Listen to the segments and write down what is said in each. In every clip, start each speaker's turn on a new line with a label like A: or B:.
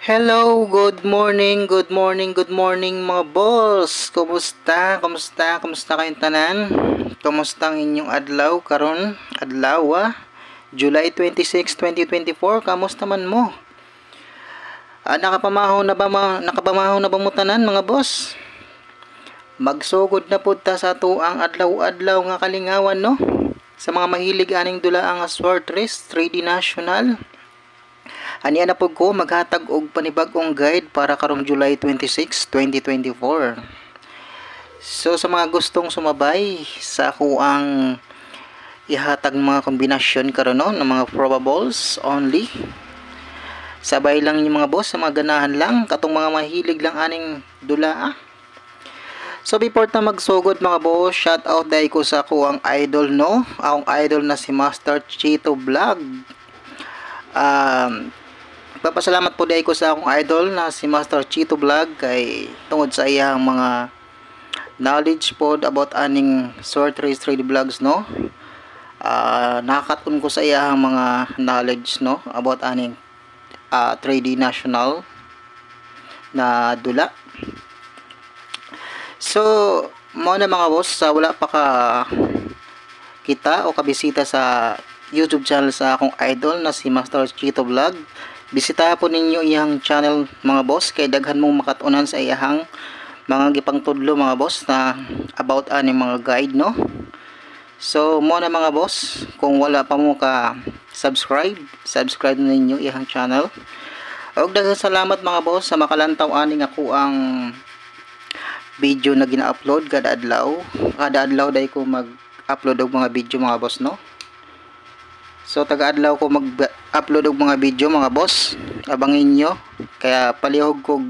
A: Hello, good morning, good morning, good morning mga boss. Kumusta? Kumusta kayong tanan? Kumusta ang inyong adlaw karon? Adlaw July 26, 2024. Kamusta man mo? Nakapamahaw na ba mo tanan mga boss? Magsugod na pud ta sa tuang adlaw-adlaw nga kalingawan no. Sa mga mahilig aning dula ang sword race 3D National. Aniya na pud ko maghatag og panibag-ong guide para karong July 26, 2024. So sa mga gustong sumabay sa ako ang ihatag mga kombinasyon karon no ng mga probables only. Sabay lang yung mga boss sa mga ganahan lang katong mga mahilig lang aning dula. So before ta magsugod mga boss, shout out dai ko sa ako ang idol no. Akong idol na si Master Chito Vlog. Papasalamat po dahil ko sa akong idol na si Master Chito Vlog kay tungod sa iyang mga knowledge po about aning sword race 3D vlogs no. Nakakatun ko sa iyang mga knowledge no about aning 3D national na dula. So mo na mga boss, wala pa ka kita o kabisita sa YouTube channel sa akong idol na si Master Chito Vlog, bisita po ninyo iyang channel mga boss kay daghan mong makatunan sa iyang mga gipang tudlo mga boss na about aning mga guide no. So mo na mga boss, kung wala pa mo ka subscribe ninyo iyang channel. Og daghang salamat mga boss sa makalantaw aning ako ang video na gina-upload kada adlaw day ko mag-upload og mga video mga boss no. So taga-adlaw ko mag-upload og mga video mga boss. Abangin nyo. Kaya palihog ko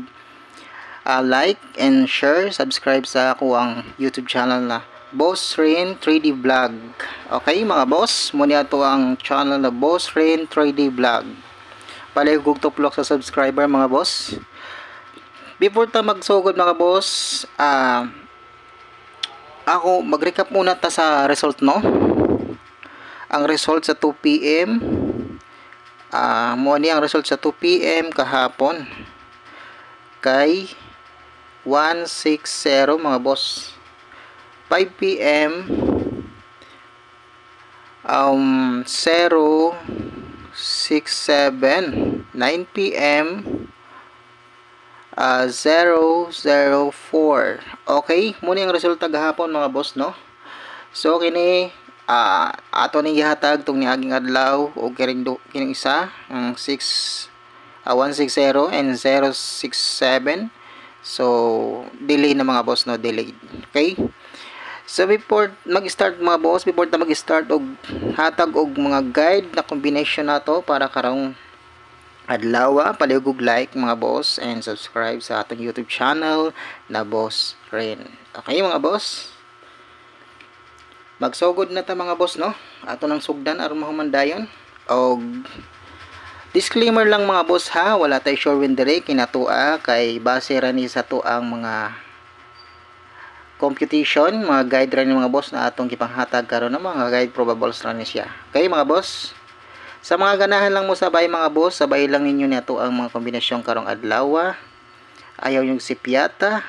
A: like and share, subscribe sa ako ang YouTube channel na Boss Rain 3D Vlog. Okay mga boss, muna ito ang channel na Boss Rain 3D Vlog. Palihog ko tuplok sa subscriber mga boss. Before ta magsugod mga boss, ako mag-recap muna ta sa result no. Ang result sa 2 PM mo ni ang result sa 2 PM kahapon kay 160 mga boss. 5 PM 067, 9 PM 004. Okay, muna ang resulta gahapon mga boss no. So kini ato ning gihatag tong niaging adlaw o kining isa ang 160 and 067. So delay na mga boss no, delayed. Okay, so before mag-start mga boss, before ta mag-start og hatag og mga guide na combination nato para karong adlaw, palihog like mga boss and subscribe sa atong YouTube channel na Boss Rain. Okay mga boss, magsugod na ta mga boss no. Ato nang sugdan aron mahumandayon. Og disclaimer lang mga boss ha, wala tay sure win dire kinatua kay base ra ni sa tuang mga computation, mga guide ra ni mga boss na atong gipanghatag karon na mga guide probables ra ni siya. Okay mga boss, sa mga ganahan lang mo sabay mga boss, sabay lang ninyo nato ang mga kombinasyon karong adlaw. Ayaw yung sipyata,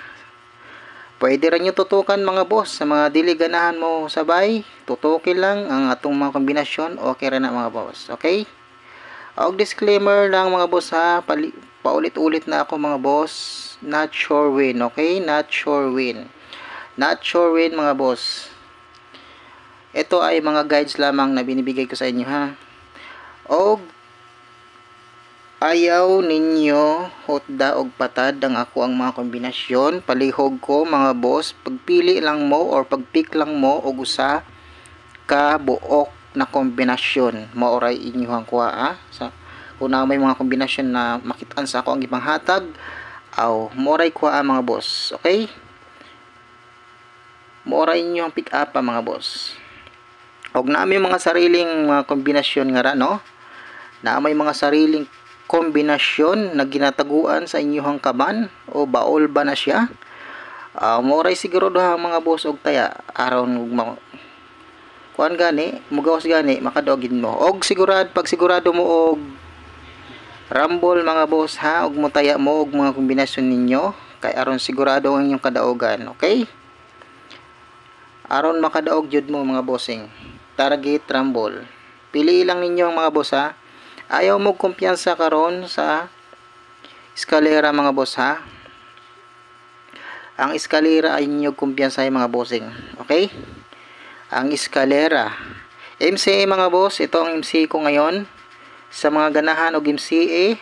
A: pwede rin nyo tutukan mga boss. Sa mga dili ganahan mo sabay, tutukin lang ang atong mga kombinasyon, okay rin na mga boss. Okay? Og disclaimer lang mga boss ha, paulit-ulit na ako mga boss, not sure win. Okay? Not sure win. Not sure win mga boss. Ito ay mga guides lamang na binibigay ko sa inyo ha. Og ayaw ninyo hotda og patad ang ako ang mga kombinasyon. Palihog ko mga boss, pagpili lang mo or pagpick lang mo og usa ka buok na kombinasyon. Maoray inyohang kuha sa kung na may mga kombinasyon na makitaan sa ako ang gipanghatag, aw moray kuha mga boss. Okay? Moray inyo ang pick up mga boss. Og na may mga sariling mga kombinasyon nga ra no. Na may mga sariling kombinasyon na ginataguan sa inyong kaban o baol ba na siya. Moray siguro ha mga boss og taya aron kuan gani mugawas gani makadogin mo og pag sigurado mo og Rumble mga boss ha, ug mutaya mo og mga kombinasyon ninyo kay aron sigurado ang inyong kadaogan, okay? Aron makadaog jud mo mga bossing. Target rumble. Pili lang ninyo ang mga boss ha. Ayaw mo kumpiyansa karon sa eskalera mga boss ha. Ang eskalera ay ninyo kumpiyansa mga bossing, okay? Ang eskalera. MCA mga boss, ito ang MCA ko ngayon. Sa mga ganahan og MCA,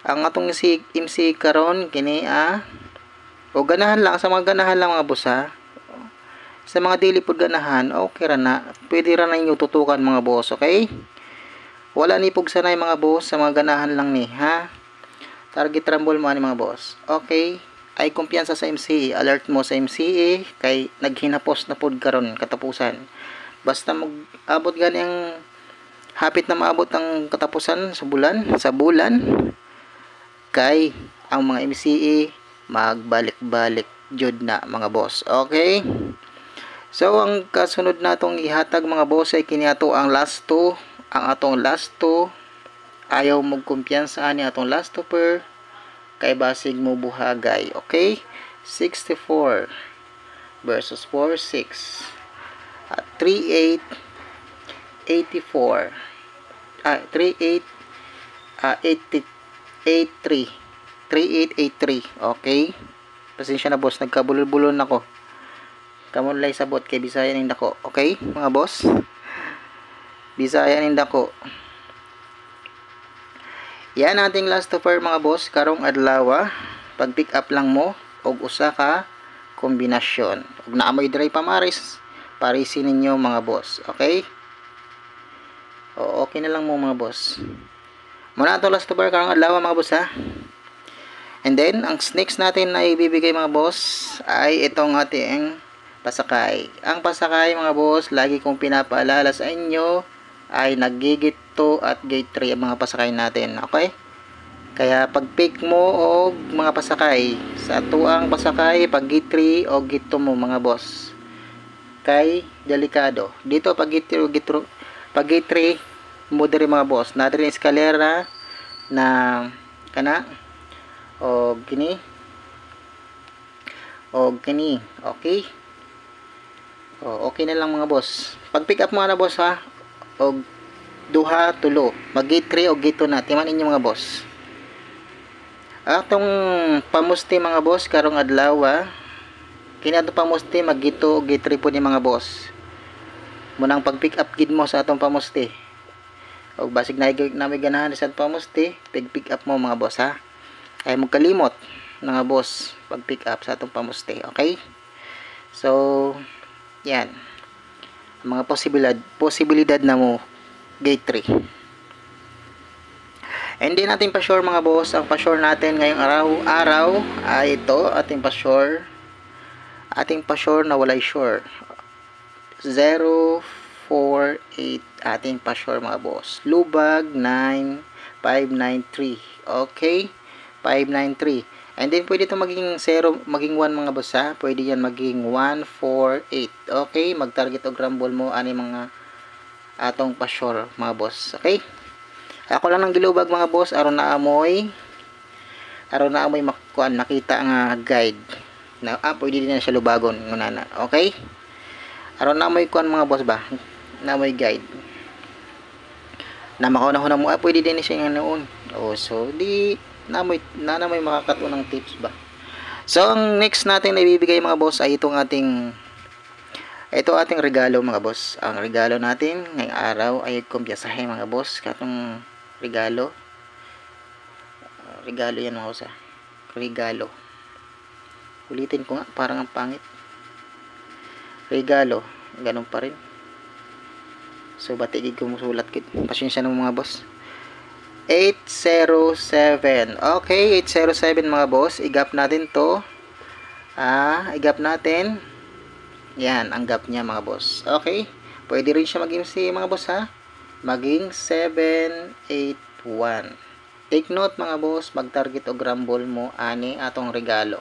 A: ang atong MCA karon kini o ganahan lang, sa mga ganahan lang mga boss ha. Sa mga dili pud ganahan, okay ra na. Pwede ra na inyo tutukan mga boss, okay? Wala ni pug sanay mga boss, sa mga ganahan lang ni ha. Target rumble mo ani mga boss. Okay? Ay kumpiyansa sa MCA, alert mo sa MCA kay naghinapos na pud karon katapusan. Basta mag-abot gani ang hapit na maabot ang katapusan sa bulan kay ang mga MCA magbalik-balik jud na mga boss. Okay? So ang kasunod natong ihatag mga boss ay kini ato ang last 2. Ang atong last 2 ayaw mo kumpiyansa ani atong last 2 per kay basig mo buhagay. Okay? 64 versus 46. 38 84 38 83 3883. Okay, pasensya na boss, nagkabulol-bulol nako. Kamon lay sabot kay Bisaya ning dako. Okay mga boss, Bisaya ning dako. Yan ating last offer mga boss karong adlaw. Pag pick up lang mo og usa ka kombinasyon. Ug naamoy dry pamaris, parisin ninyo mga boss. Okay? O okay na lang mo mga boss. Muna ito last offer karong adlaw mga boss ha. And then ang next natin na ibibigay mga boss ay itong ating pasakay. Ang pasakay mga boss, lagi kong pinapaalala sa inyo ay nag-gate 2 at gate 3 ang mga pasakay natin. Okay? Kaya pag pick mo og mga pasakay sa tuang pasakay pag gate 3 o gate 2 mo mga boss, kay delikado. Dito pag gate 3 o pag gate 3 mo diri mga boss, na diri eskalera na kana o gini okay? O okay na lang mga boss. Pag pick up mo na boss ha, og duha tulo mag gate 3 o gate 2 na timan inyo mga boss. Atong pamusti mga boss karong adlaw kini ato pamusti mag gate 2 o gate 3 po ni mga boss. Munang pag pick up gid mo sa atong pamusti og basig na may ganahan sa pamusti, pick up mo mga boss ha. Ay mo kalimot mga boss pag pick up sa atong pamusti. Okay? So yan ang mga posibilidad na mo gate 3. Hindi natin pa-sure mga boss. Ang pa-sure natin ngayong araw ay ito, ating pa-sure na walay sure, 048 ating pa-sure mga boss. Lubag 9593. Okay, 593. And then pwede ito maging 0, maging 1 mga boss ha. Pwede yan maging 148. Okay, mag-target o rumble mo ani mga atong pa-sure mga boss. Okay, ako lang ng gilubag mga boss aron na amoy makita nga guide na pwede din na siya lubagon ngunana. Okay, aron na amoy kuan mga boss ba na amoy guide na makaunahon mo pwede din siya nga noon. So di na may makakatunang tips ba. So ang next natin na ibibigay mga boss ay itong ating regalo mga boss. Ang regalo natin ngayong araw ay kumpiyasahe mga boss. Katong regalo yan mga boss. Regalo. Ulitin ko nga, parang ang pangit. Regalo, ganun pa rin. So batigid ko musulat kit. Pasensya na mga boss. 807. Okay, 807 mga boss. I-gap natin to. I-gap natin. Yan, ang gap niya mga boss. Okay, pwede rin siya maging mga boss ha. Maging 781. Take note mga boss, mag-target o rumble mo ani atong regalo.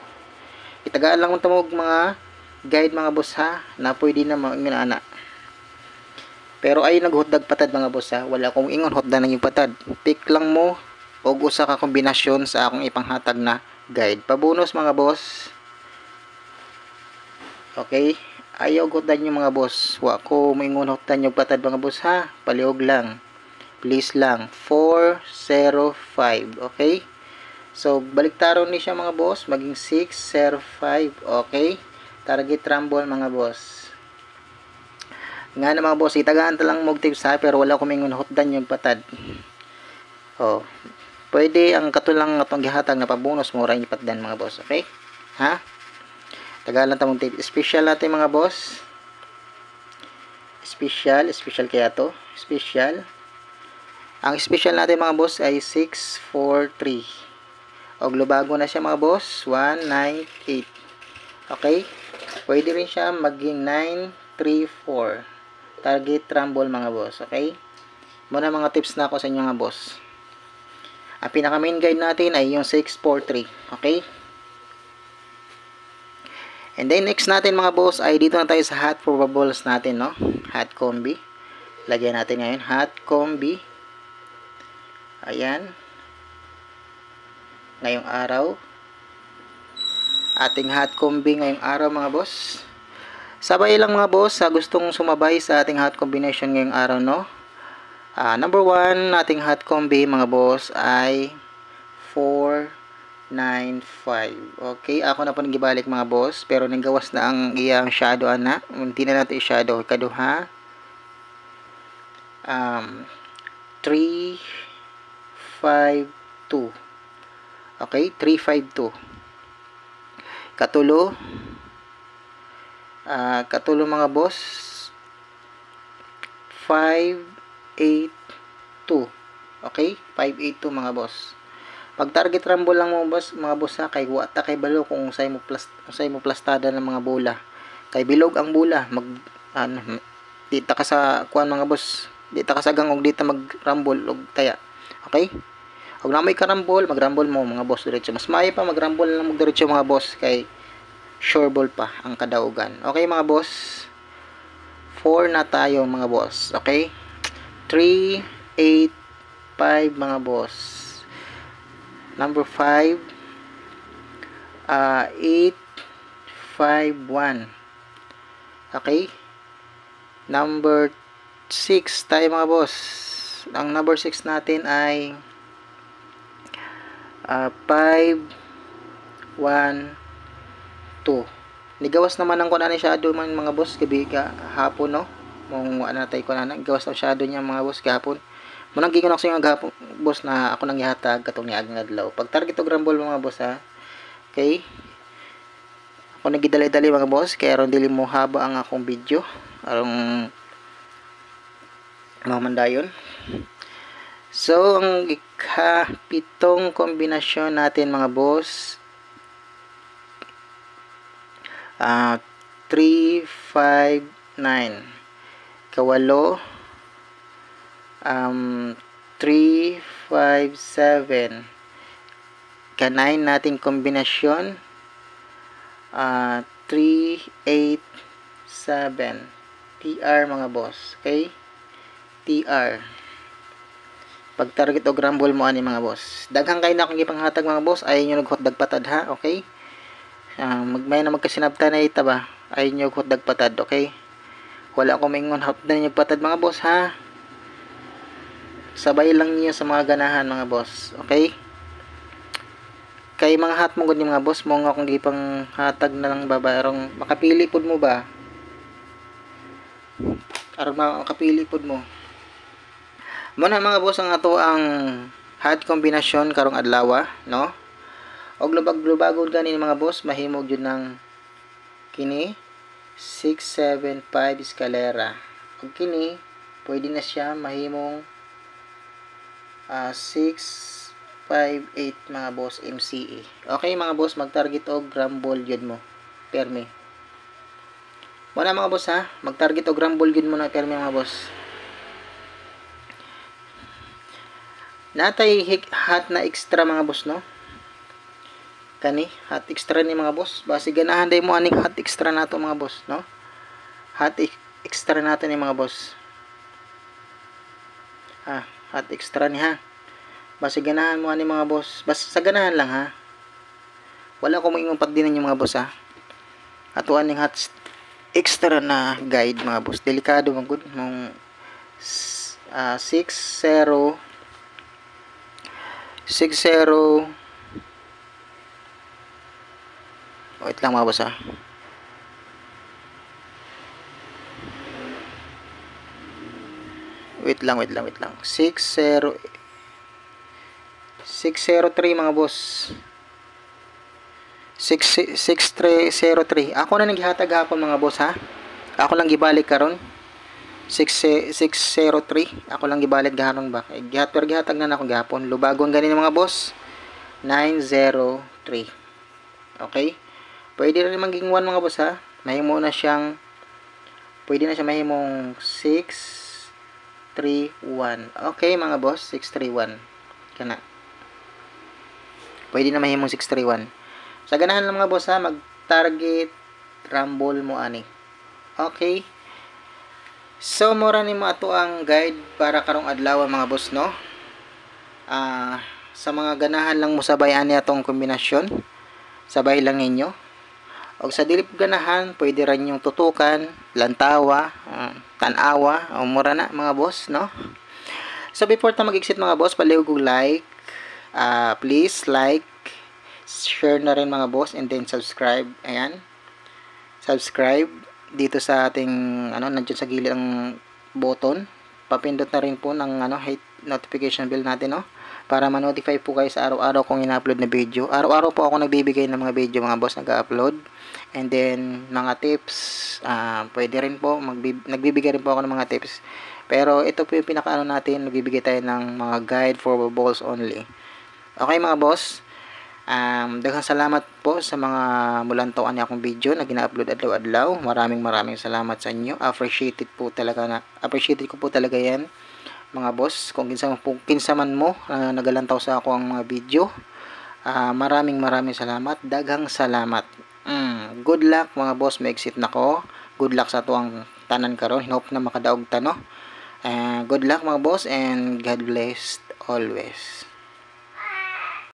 A: Itagaan lang mo mga guide mga boss ha, na pwede na minana. Pero ay naghutdag patad mga boss ha. Wala akong ingon hutdan na yung patad. Pick lang mo og usa ka kombinasyon sa akong ipanghatag na guide. Pabonus mga boss. Okay? Ayaw hutdan yung mga boss. Wa ko maingon hutdan yung patad mga boss ha. Paliog lang. Please lang. 405. Okay? So, baliktaron ni siya mga boss. Maging 605. Okay? Target rumble mga boss. Nga na mga boss, itagaan talang mog tips ha. Pero wala ko mingon hotdan yung patad. Oh. Pwede ang katulang atong gihatag na pabonus mo rin ipatdan mga boss. Okay? Ha? Tagalan ta mong tips. Special natin mga boss. Special kaya to. Special. Ang special natin mga boss ay 643. O lubago na siya mga boss, 198. Okay? Pwede rin siya maging 934. Target rumble mga boss. Okay? Muna mga tips na ako sa inyo mga boss. Ang pinaka main guide natin ay yung 643. Okay? And then next natin mga boss ay dito na tayo sa hot probables natin, no? Hot combi. Lagyan natin ngayon hot combi. Ayan. Ngayong araw. Ating hot combi ngayong araw mga boss. Sabay lang mga boss sa gustong sumabay sa ating hot combination ngayong araw, no? Number 1, ating hot combi mga boss ay 495. Okay, ako na po nagibalik mga boss. Pero nagawas na ang iyang shadow ana. Hindi na natin i-shadow. Kaduha. 352. Okay, 352. Katulo. Katulo mga boss. 582. Okay, 582 mga boss. Pag target rumble lang mga boss ha, kay wata kay balo kung usay mo plastada ng mga bola. Kay bilog ang bola, dita ka sa kuan mga boss. Dita ka sa gang og dita mag-rumble og taya. Okay? Huwag na may karambol, mag-rumble mo mga boss diretso. Mas maayo pa mag-rumble lang mo diretso mga boss kay sure ball pa ang kadaugan. Okay mga boss? 4 na tayo mga boss. Okay? 3, 8, 5 mga boss. Number 5, 8, 5, 1. Okay? Number 6 tayo mga boss. Ang number 6 natin ay 5, 1, 2. Nigawas naman ang kunan ni shadow man mga boss gabi ka hapon, no? Mong ano tay kunan gawas ang shadow niya mga boss gahapon. Munang gigon ako sa inyo gahapon boss na ako nang gihatag katong niagang adlaw. Pag target og rumble mga boss ha. Okay? Ako nagidali-dali mga boss kaya aron dili mo haba ang akong video. Arong mamandayon. So, ang ikapitong kombinasyon natin mga boss, 3, 5, 9. Kawalo, 3, 5, 7. Ka-9 nating kombinasyon, 3, 8, 7. TR mga boss. Okay? TR. Pag target o rumble mo ani mga boss. Daghang kayo na akong ipanghatag mga boss. Ayaw nyo naghotdag patad ha. Okay? Magmay na magkasinabta na ita ba. Ayaw nyo naghotdag patad. Okay? Wala akong maingon hotdan nyo patad mga boss ha. Sabay lang niyo sa mga ganahan mga boss. Okay? Kay mga hat mo gud mga boss. Mo nga akong ipang hatag na lang ba. Arong makapili pod mo ba? Arong makapili pod mo. Muna mga boss ang ato ang hot kombinasyon karong adlaw, no? Og lubag-lubagod ganin mga boss, mahimog jud ng kini 675 escalera. Og kini pwede na siya mahimong 658 mga boss MCE. Okay mga boss, mag-target og rumble jud mo. Permi. Muna mga boss ha, mag-target og rumble jud mo na permi mga boss. Natay hot na extra mga boss, no? Kani hot extra ni mga boss. Basi ganahan day mo aning hot extra nato mga boss, no? Hot extra nato ni mga boss. Hot extra ni ha. Basta ganahan mo ani mga boss. Basta sa ganahan lang ha. Wala ko moingong pagdinan yung mga boss ha. Atuan ning hot extra na guide mga boss. Delikado man gud mong 60 wait lang mga boss ha. Wait lang. 603 mga boss. 6303. Ako na naghihatag hapon mga boss ha. Ako lang gibalik karon. 603. Ako lang gibalik gahapon ba. Gihatag na ako gahapon. Lubagon ganin mga boss. 903. Okay? Pwede rin maging 1 mga boss ha. Mahimo na siyang pwede na siya mahimong 631. Okay mga boss, 631. Kana. Pwede na mahimong 631. Sa ganahan lang mga boss ha, mag-target rumble mo ani. Okay. So mura ni mo ato ang guide para karong adlaw mga boss no. Sa mga ganahan lang mo sabay ani atong kombinasyon. Sabay lang ninyo. O sa dili ganahan, pwede rin yung tutukan, lantawa, tanawa, o mura na mga boss no. So before ta mag-exit mga boss, palihog og like. Please like, share na rin mga boss, and then subscribe. Ayan. Subscribe dito sa ating nandiyan sa gilid ang button. Papindot na rin po ng hit notification bell natin no, para ma-notify po kayo sa araw-araw kong ina-upload na video. Araw-araw po ako nagbibigay ng mga video mga boss, nag-upload. And then mga tips, pwede rin po nagbibigay rin po ako ng mga tips. Pero ito po yung pinakaano natin, nagbibigay tayo ng mga guide for balls only. Okay mga boss, daghang salamat po sa mga mulantawan niya akong video na gina-upload adlaw-adlaw. Maraming salamat sa inyo. Appreciated ko po talaga yan mga boss. Kung kinsa man mo nagalantaw sa ako ang mga video, maraming salamat. Daghang salamat. Good luck mga boss, ma-exit na ko. Good luck sa tuwang tanan karon. Hope na makadaog ta no. Good luck mga boss, and God bless always.